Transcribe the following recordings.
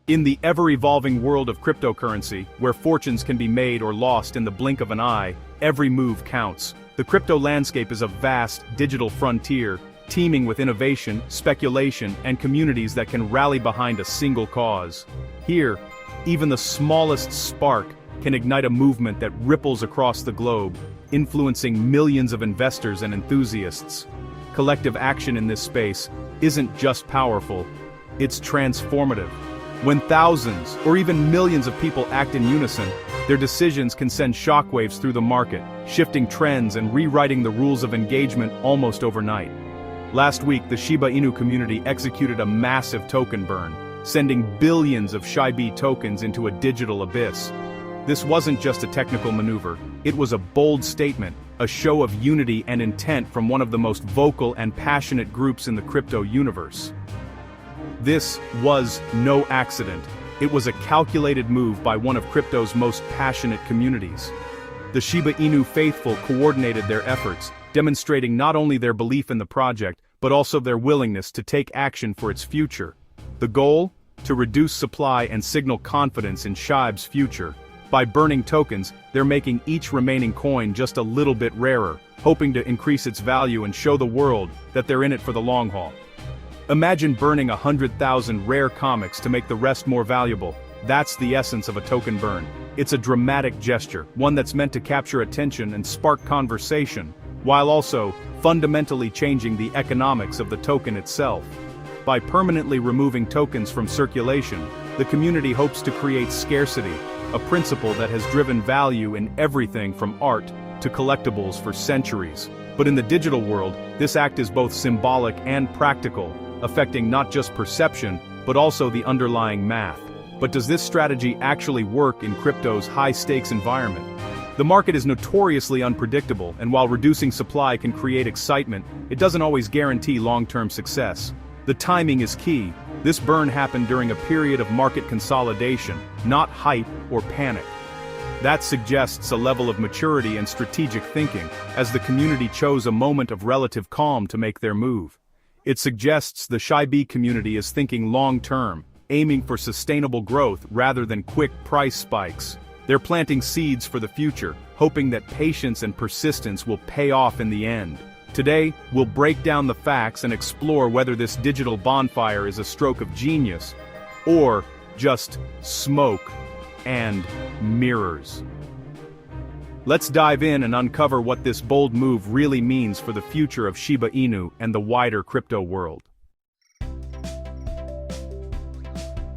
In the ever-evolving world of cryptocurrency, where fortunes can be made or lost in the blink of an eye, every move counts. The crypto landscape is a vast, digital frontier, teeming with innovation, speculation, and communities that can rally behind a single cause. Here, even the smallest spark can ignite a movement that ripples across the globe, influencing millions of investors and enthusiasts. Collective action in this space isn't just powerful, it's transformative. When thousands, or even millions of people act in unison, their decisions can send shockwaves through the market, shifting trends and rewriting the rules of engagement almost overnight. Last week, the Shiba Inu community executed a massive token burn, sending billions of SHIB tokens into a digital abyss. This wasn't just a technical maneuver, it was a bold statement, a show of unity and intent from one of the most vocal and passionate groups in the crypto universe. This was no accident. It was a calculated move by one of crypto's most passionate communities. The Shiba Inu faithful coordinated their efforts, demonstrating not only their belief in the project, but also their willingness to take action for its future. The goal? To reduce supply and signal confidence in SHIB's future. By burning tokens, they're making each remaining coin just a little bit rarer, hoping to increase its value and show the world that they're in it for the long haul. Imagine burning 100,000 rare comics to make the rest more valuable. That's the essence of a token burn. It's a dramatic gesture, one that's meant to capture attention and spark conversation, while also fundamentally changing the economics of the token itself. By permanently removing tokens from circulation, the community hopes to create scarcity, a principle that has driven value in everything from art to collectibles for centuries. But in the digital world, this act is both symbolic and practical, affecting not just perception, but also the underlying math. But does this strategy actually work in crypto's high-stakes environment? The market is notoriously unpredictable, and while reducing supply can create excitement, it doesn't always guarantee long-term success. The timing is key. This burn happened during a period of market consolidation, not hype or panic. That suggests a level of maturity and strategic thinking, as the community chose a moment of relative calm to make their move. It suggests the SHIB community is thinking long-term, aiming for sustainable growth rather than quick price spikes. They're planting seeds for the future, hoping that patience and persistence will pay off in the end. Today, we'll break down the facts and explore whether this digital bonfire is a stroke of genius, or just smoke and mirrors. Let's dive in and uncover what this bold move really means for the future of Shiba Inu and the wider crypto world.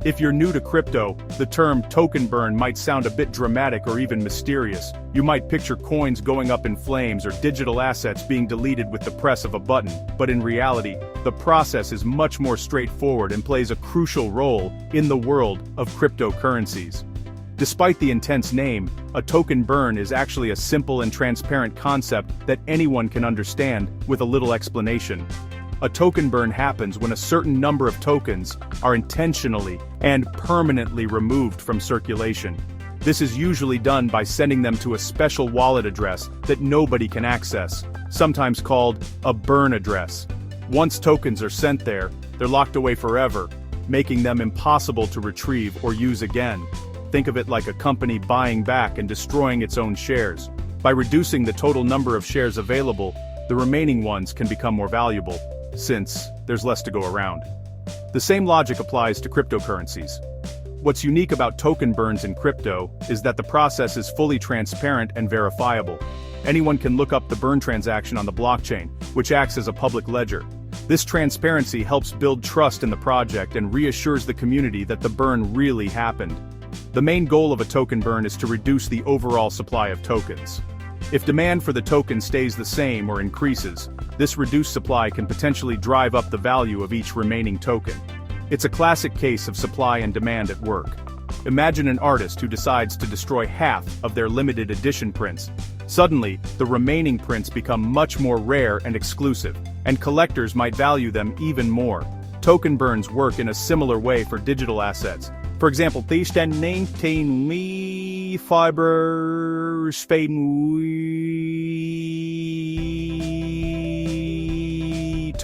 If you're new to crypto, the term token burn might sound a bit dramatic or even mysterious. You might picture coins going up in flames or digital assets being deleted with the press of a button, but in reality, the process is much more straightforward and plays a crucial role in the world of cryptocurrencies. Despite the intense name, a token burn is actually a simple and transparent concept that anyone can understand with a little explanation. A token burn happens when a certain number of tokens are intentionally and permanently removed from circulation. This is usually done by sending them to a special wallet address that nobody can access, sometimes called a burn address. Once tokens are sent there, they're locked away forever, making them impossible to retrieve or use again. Think of it like a company buying back and destroying its own shares. By reducing the total number of shares available, the remaining ones can become more valuable, since there's less to go around. The same logic applies to cryptocurrencies. What's unique about token burns in crypto is that the process is fully transparent and verifiable. Anyone can look up the burn transaction on the blockchain, which acts as a public ledger. This transparency helps build trust in the project and reassures the community that the burn really happened. The main goal of a token burn is to reduce the overall supply of tokens. If demand for the token stays the same or increases, this reduced supply can potentially drive up the value of each remaining token. It's a classic case of supply and demand at work. Imagine an artist who decides to destroy half of their limited edition prints. Suddenly, the remaining prints become much more rare and exclusive, and collectors might value them even more. Token burns work in a similar way for digital assets. For example, these 19 me fiber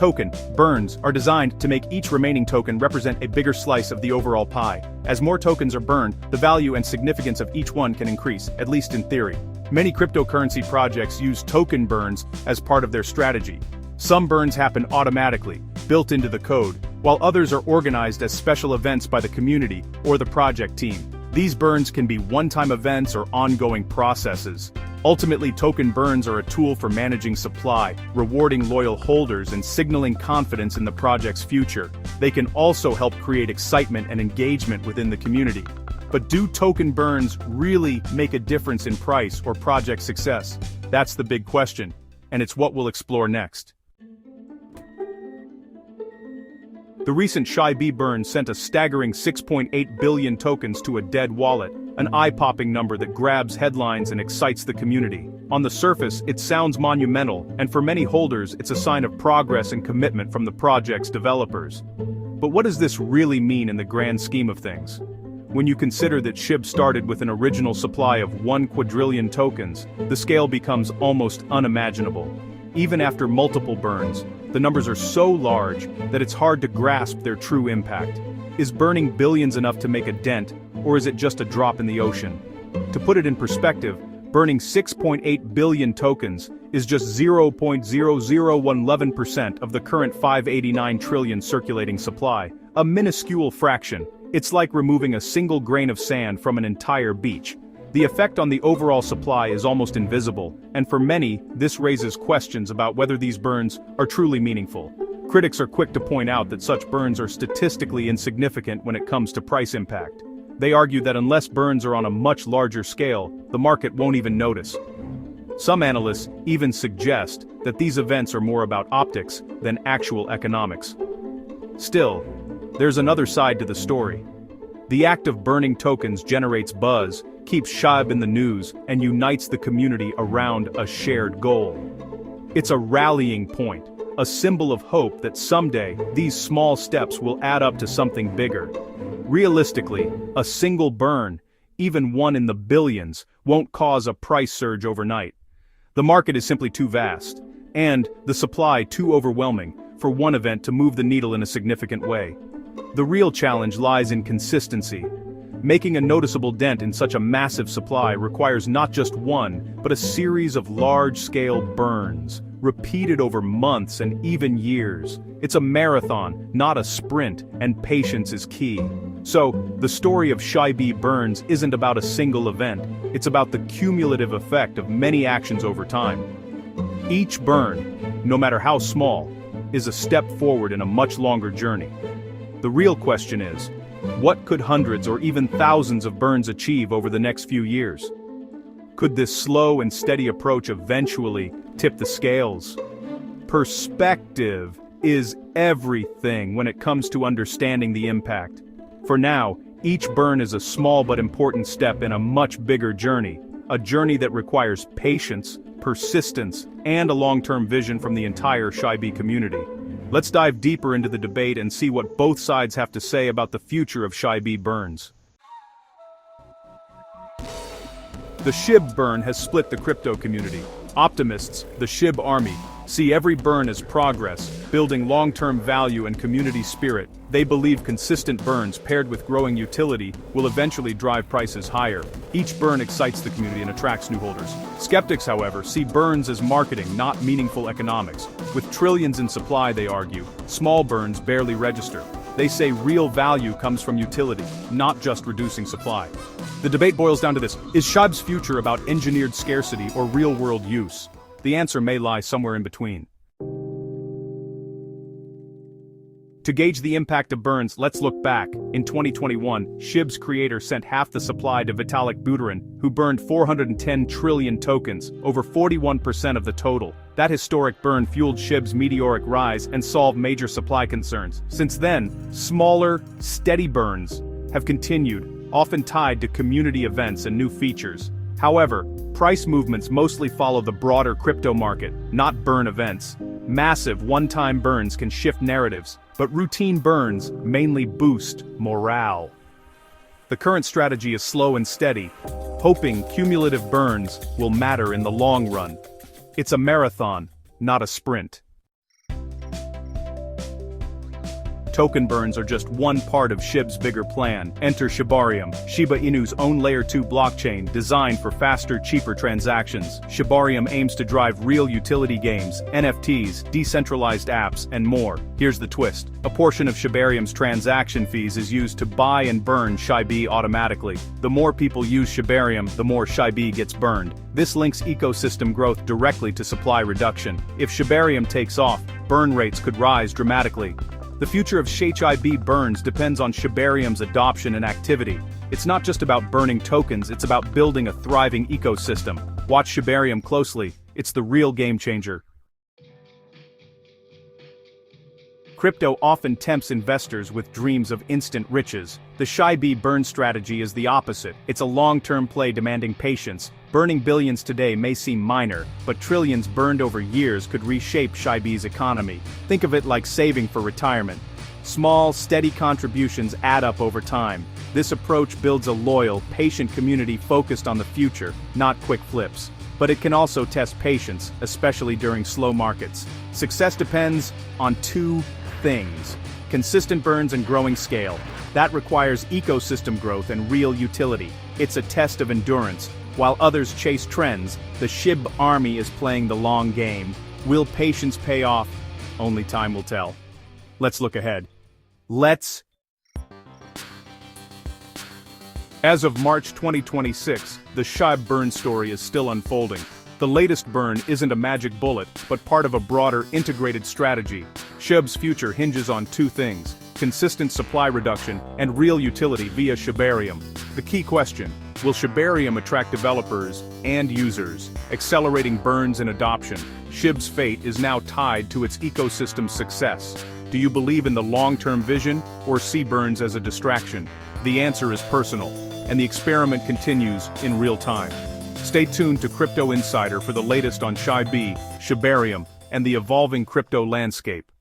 token, burns, are designed to make each remaining token represent a bigger slice of the overall pie. As more tokens are burned, the value and significance of each one can increase, at least in theory. Many cryptocurrency projects use token burns as part of their strategy. Some burns happen automatically, built into the code, while others are organized as special events by the community or the project team. These burns can be one-time events or ongoing processes. Ultimately, token burns are a tool for managing supply, rewarding loyal holders, and signaling confidence in the project's future. They can also help create excitement and engagement within the community. But do token burns really make a difference in price or project success? That's the big question, and it's what we'll explore next. The recent SHIB burn sent a staggering 6.8 billion tokens to a dead wallet, an eye-popping number that grabs headlines and excites the community. On the surface, it sounds monumental, and for many holders, it's a sign of progress and commitment from the project's developers. But what does this really mean in the grand scheme of things? When you consider that SHIB started with an original supply of 1 quadrillion tokens, the scale becomes almost unimaginable. Even after multiple burns, the numbers are so large that it's hard to grasp their true impact. Is burning billions enough to make a dent, or is it just a drop in the ocean? To put it in perspective, burning 6.8 billion tokens is just 0.0011% of the current 589 trillion circulating supply, a minuscule fraction. It's like removing a single grain of sand from an entire beach. The effect on the overall supply is almost invisible, and for many, this raises questions about whether these burns are truly meaningful. Critics are quick to point out that such burns are statistically insignificant when it comes to price impact. They argue that unless burns are on a much larger scale, the market won't even notice. Some analysts even suggest that these events are more about optics than actual economics. Still, there's another side to the story. The act of burning tokens generates buzz, keeps SHIB in the news, and unites the community around a shared goal. It's a rallying point, a symbol of hope that someday these small steps will add up to something bigger. Realistically, a single burn, even one in the billions, won't cause a price surge overnight. The market is simply too vast, and the supply too overwhelming for one event to move the needle in a significant way. The real challenge lies in consistency. Making a noticeable dent in such a massive supply requires not just one, but a series of large-scale burns, repeated over months and even years. It's a marathon, not a sprint, and patience is key. So, the story of SHIB burns isn't about a single event, it's about the cumulative effect of many actions over time. Each burn, no matter how small, is a step forward in a much longer journey. The real question is, what could hundreds or even thousands of burns achieve over the next few years? Could this slow and steady approach eventually tip the scales? Perspective is everything when it comes to understanding the impact. For now, each burn is a small but important step in a much bigger journey, a journey that requires patience, persistence, and a long-term vision from the entire SHIB community. Let's dive deeper into the debate and see what both sides have to say about the future of SHIB burns. The SHIB burn has split the crypto community. Optimists, the SHIB army, see every burn as progress, building long-term value and community spirit. They believe consistent burns paired with growing utility will eventually drive prices higher. Each burn excites the community and attracts new holders. Skeptics, however, see burns as marketing, not meaningful economics. With trillions in supply, they argue, small burns barely register. They say real value comes from utility, not just reducing supply. The debate boils down to this: is SHIB's future about engineered scarcity or real-world use? The answer may lie somewhere in between. To gauge the impact of burns, let's look back. In 2021, SHIB's creator sent half the supply to Vitalik Buterin, who burned 410 trillion tokens, over 41% of the total. That historic burn fueled SHIB's meteoric rise and solved major supply concerns. Since then, smaller, steady burns have continued, often tied to community events and new features. However, price movements mostly follow the broader crypto market, not burn events. Massive one-time burns can shift narratives, but routine burns mainly boost morale. The current strategy is slow and steady, hoping cumulative burns will matter in the long run. It's a marathon, not a sprint. token burns are just one part of SHIB's bigger plan. Enter Shibarium, Shiba Inu's own Layer 2 blockchain designed for faster, cheaper transactions. Shibarium aims to drive real utility games, NFTs, decentralized apps, and more. Here's the twist. A portion of Shibarium's transaction fees is used to buy and burn SHIB automatically. The more people use Shibarium, the more SHIB gets burned. This links ecosystem growth directly to supply reduction. If Shibarium takes off, burn rates could rise dramatically. The future of SHIB burns depends on Shibarium's adoption and activity. It's not just about burning tokens, it's about building a thriving ecosystem. Watch Shibarium closely, it's the real game changer. Crypto often tempts investors with dreams of instant riches. The SHIB burn strategy is the opposite. It's a long-term play demanding patience. Burning billions today may seem minor, but trillions burned over years could reshape SHIB's economy. Think of it like saving for retirement. Small, steady contributions add up over time. This approach builds a loyal, patient community focused on the future, not quick flips. But it can also test patience, especially during slow markets. Success depends on two things: consistent burns and growing scale. That requires ecosystem growth and real utility. It's a test of endurance. While others chase trends, the SHIB army is playing the long game. Will patience pay off? Only time will tell. Let's look ahead. As of March 2026, the SHIB burn story is still unfolding. The latest burn isn't a magic bullet, but part of a broader, integrated strategy. SHIB's future hinges on two things: consistent supply reduction and real utility via Shibarium. The key question: will Shibarium attract developers and users, accelerating burns and adoption? SHIB's fate is now tied to its ecosystem's success. Do you believe in the long-term vision, or see burns as a distraction? The answer is personal, and the experiment continues in real time. Stay tuned to Crypto Insider for the latest on SHIB, Shibarium, and the evolving crypto landscape.